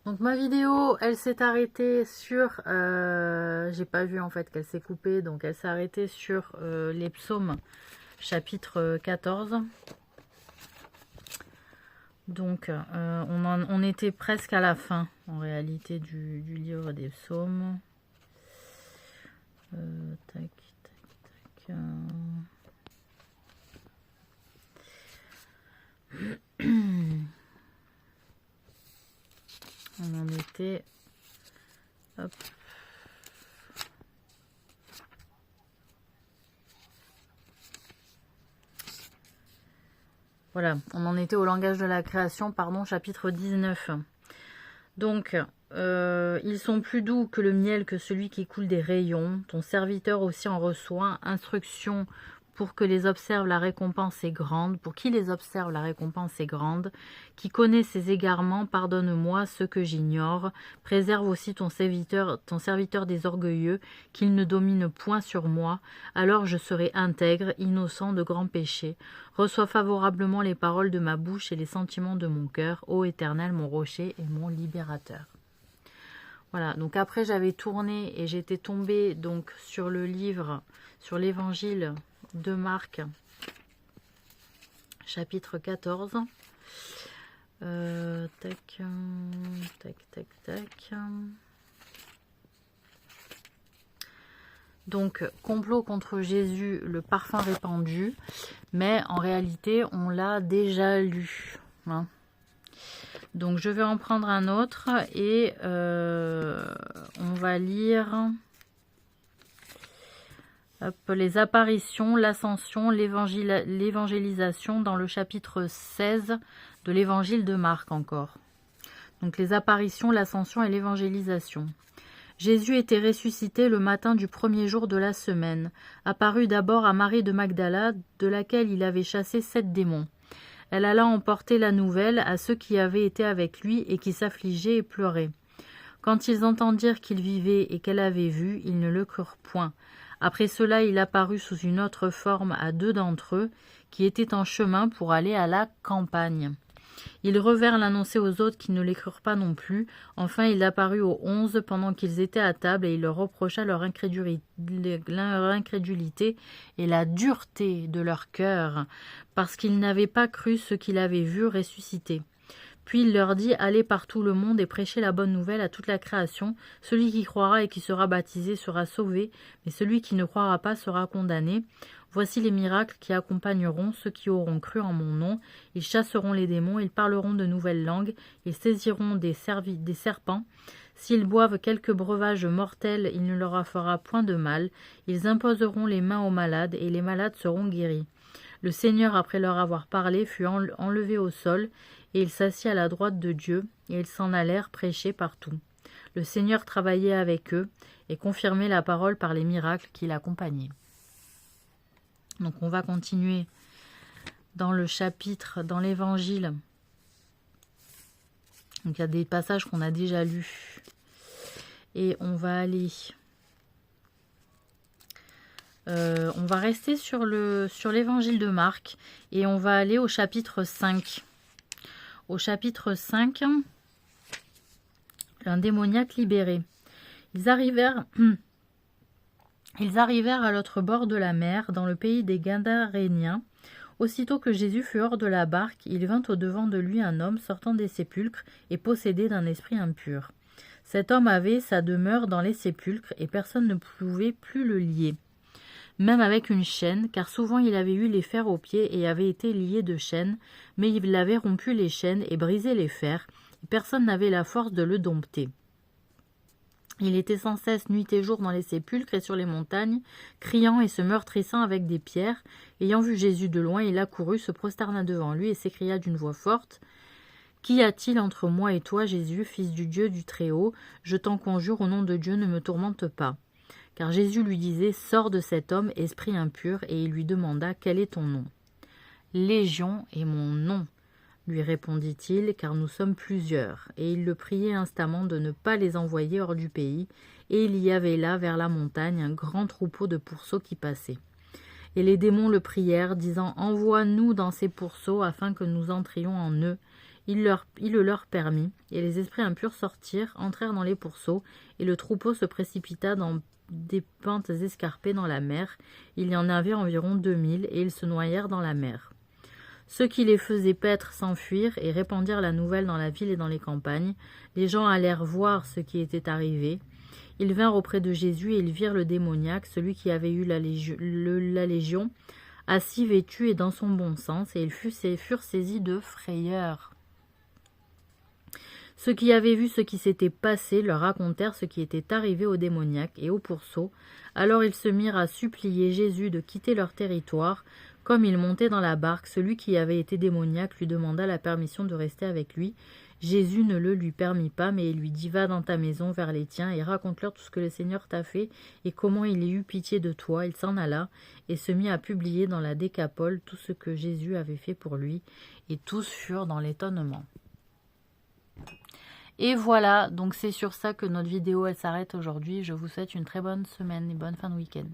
Donc ma vidéo, elle s'est arrêtée sur... j'ai pas vu en fait qu'elle s'est coupée, donc elle s'est arrêtée sur les psaumes, chapitre 14. Donc on était presque à la fin, en réalité, du livre des psaumes. Tac, tac, tac... On en était... Hop. Voilà, on en était au langage de la création, pardon, chapitre 19. Donc, ils sont plus doux que le miel, que celui qui coule des rayons. Ton serviteur aussi en reçoit. Instruction pour que les observe, la récompense est grande. Pour qui les observe, la récompense est grande. Qui connaît ses égarements, pardonne-moi ceux que j'ignore. Préserve aussi ton serviteur des orgueilleux, qu'il ne domine point sur moi. Alors je serai intègre, innocent de grands péchés. Reçois favorablement les paroles de ma bouche et les sentiments de mon cœur, ô Éternel, mon rocher et mon libérateur. Voilà, donc après j'avais tourné et j'étais tombée donc sur le livre, sur l'évangile de Marc, chapitre 14. Tac, tac, tac, tac. Donc, complot contre Jésus, le parfum répandu. Mais en réalité, on l'a déjà lu. Hein. Donc, je vais en prendre un autre et on va lire les apparitions, l'ascension, l'évangélisation dans le chapitre 16 de l'évangile de Marc encore. Donc, les apparitions, l'ascension et l'évangélisation. Jésus était ressuscité le matin du premier jour de la semaine, apparut d'abord à Marie de Magdala, de laquelle il avait chassé 7 démons. Elle alla emporter la nouvelle à ceux qui avaient été avec lui et qui s'affligeaient et pleuraient. Quand ils entendirent qu'il vivait et qu'elle avait vu, ils ne le crurent point. Après cela, il apparut sous une autre forme à 2 d'entre eux, qui étaient en chemin pour aller à la campagne. Ils revinrent l'annoncer aux autres qui ne les crurent pas non plus. Enfin, il apparut aux 11 pendant qu'ils étaient à table et il leur reprocha leur incrédulité et la dureté de leur cœur, parce qu'ils n'avaient pas cru ce qu'il avait vu ressusciter. Puis il leur dit, allez par tout le monde et prêchez la bonne nouvelle à toute la création. Celui qui croira et qui sera baptisé sera sauvé, mais celui qui ne croira pas sera condamné. Voici les miracles qui accompagneront ceux qui auront cru en mon nom. Ils chasseront les démons, ils parleront de nouvelles langues, ils saisiront des serpents. S'ils boivent quelque breuvage mortel, il ne leur fera point de mal. Ils imposeront les mains aux malades, et les malades seront guéris. Le Seigneur, après leur avoir parlé, fut enlevé au sol, et il s'assit à la droite de Dieu, et ils s'en allèrent prêcher partout. Le Seigneur travaillait avec eux, et confirmait la parole par les miracles qui l'accompagnaient. Donc on va continuer dans le chapitre, dans l'évangile. Donc il y a des passages qu'on a déjà lus. Et on va aller... on va rester sur l'évangile de Marc. Et on va aller au chapitre 5. Au chapitre 5, un démoniaque libéré. Ils arrivèrent à l'autre bord de la mer, dans le pays des Gadaréniens. Aussitôt que Jésus fut hors de la barque, il vint au-devant de lui un homme sortant des sépulcres et possédé d'un esprit impur. Cet homme avait sa demeure dans les sépulcres, et personne ne pouvait plus le lier, même avec une chaîne, car souvent il avait eu les fers aux pieds et avait été lié de chaînes, mais il avait rompu les chaînes et brisé les fers, et personne n'avait la force de le dompter. Il était sans cesse nuit et jour dans les sépulcres et sur les montagnes, criant et se meurtrissant avec des pierres. Ayant vu Jésus de loin, il accourut, se prosterna devant lui et s'écria d'une voix forte, « Qu'y a-t-il entre moi et toi, Jésus, fils du Dieu du Très-Haut? Je t'en conjure, au nom de Dieu, ne me tourmente pas. » Car Jésus lui disait, « Sors de cet homme, esprit impur. » Et il lui demanda, « Quel est ton nom? » ?»« Légion est mon nom, lui répondit-il, car nous sommes plusieurs. Et il le priait instamment de ne pas les envoyer hors du pays, et il y avait là, vers la montagne, un grand troupeau de pourceaux qui passaient. Et les démons le prièrent, disant, « Envoie-nous dans ces pourceaux, afin que nous entrions en eux. » Il le leur permit, et les esprits impurs sortirent, entrèrent dans les pourceaux, et le troupeau se précipita dans des pentes escarpées dans la mer. Il y en avait environ 2000, et ils se noyèrent dans la mer. Ceux qui les faisaient paître s'enfuirent et répandirent la nouvelle dans la ville et dans les campagnes. Les gens allèrent voir ce qui était arrivé. Ils vinrent auprès de Jésus et ils virent le démoniaque, celui qui avait eu la légion, assis vêtu et dans son bon sens, et ils furent saisis de frayeur. Ceux qui avaient vu ce qui s'était passé leur racontèrent ce qui était arrivé au démoniaque et au pourceau. Alors ils se mirent à supplier Jésus de quitter leur territoire. Comme il montait dans la barque, celui qui avait été démoniaque lui demanda la permission de rester avec lui. Jésus ne le lui permit pas, mais il lui dit « Va dans ta maison vers les tiens et raconte-leur tout ce que le Seigneur t'a fait et comment il ait eu pitié de toi. » Il s'en alla et se mit à publier dans la Décapole tout ce que Jésus avait fait pour lui, et tous furent dans l'étonnement. Et voilà, donc c'est sur ça que notre vidéo elle s'arrête aujourd'hui. Je vous souhaite une très bonne semaine et bonne fin de week-end.